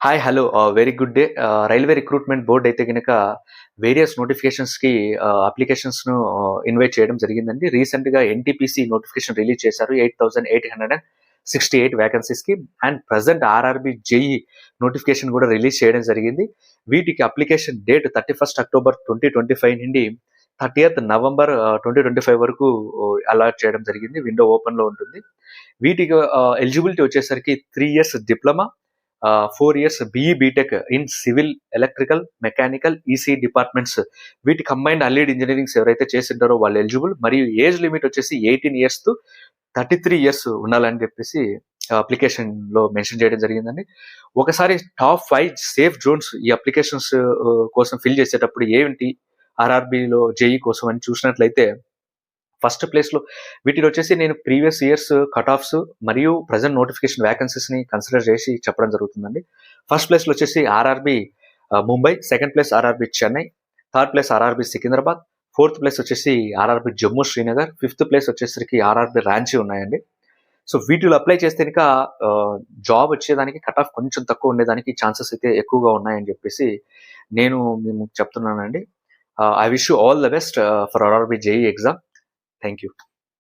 Hi. Hello. Very good day. Railway recruitment board అయితే గనక various నోటిఫికేషన్స్‌కి అప్లికేషన్స్‌ను invite చేయడం జరిగిందండి. రీసెంట్‌గా ఎన్‌టీపీసీ నోటిఫికేషన్ రిలీజ్ చేశారు. 8868 వేకెన్సీస్‌కి. And present RRB JE notification కూడా రిలీజ్ చేయడం జరిగింది. వీటికి అప్లికేషన్ డేట్ 31 అక్టోబర్ 2025 నుండి 30th నవంబర్ 2025 వరకు అలాట్ చేయడం జరిగింది. విండో ఓపెన్‌లో ఉంటుంది. వీటికి ఎలిజిబిలిటీ వచ్చేసరికి 3 years diploma, 4 years BE BTech in civil, electrical, mechanical, EC departments. వీటి కంబైన్డ్ అల్లీడ్ ఇంజనీరింగ్స్ ఎవరైతే చేసింటారో వాళ్ళు ఎలిజిబుల్. మరియు ఏజ్ లిమిట్ వచ్చేసి 18 ఇయర్స్ టు 33 ఇయర్స్ ఉండాలని చెప్పేసి అప్లికేషన్ లో మెన్షన్ చేయడం జరిగిందండి. ఒకసారి టాప్ 5 సేఫ్ జోన్స్ ఈ అప్లికేషన్స్ కోసం ఫిల్ చేసేటప్పుడు ఏంటి ఆర్ఆర్బిలో జేఈ కోసం అని చూసినట్లయితే, ఫస్ట్ ప్లేస్‌లో వీటిలో వచ్చేసి నేను ప్రీవియస్ ఇయర్స్ కట్ ఆఫ్స్ మరియు ప్రెజెంట్ నోటిఫికేషన్ వేకెన్సీస్‌ని కన్సిడర్ చేసి చెప్పడం జరుగుతుందండి. ఫస్ట్ ప్లేస్‌లో వచ్చేసి RRB Mumbai, second place RRB Chennai, third place RRB Secunderabad, fourth place వచ్చేసి RRB Jammu Srinagar, fifth place వచ్చేసరికి ఆర్ఆర్‌బీ రాంచీ ఉన్నాయండి. సో వీటిలో అప్లై చేస్తే ఇంకా జాబ్ వచ్చేదానికి కట్ ఆఫ్ కొంచెం తక్కువ ఉండేదానికి ఛాన్సెస్ అయితే ఎక్కువగా ఉన్నాయని చెప్పేసి నేను మేము చెప్తున్నానండి. I wish you all the best for RRB JEE exam. Thank you.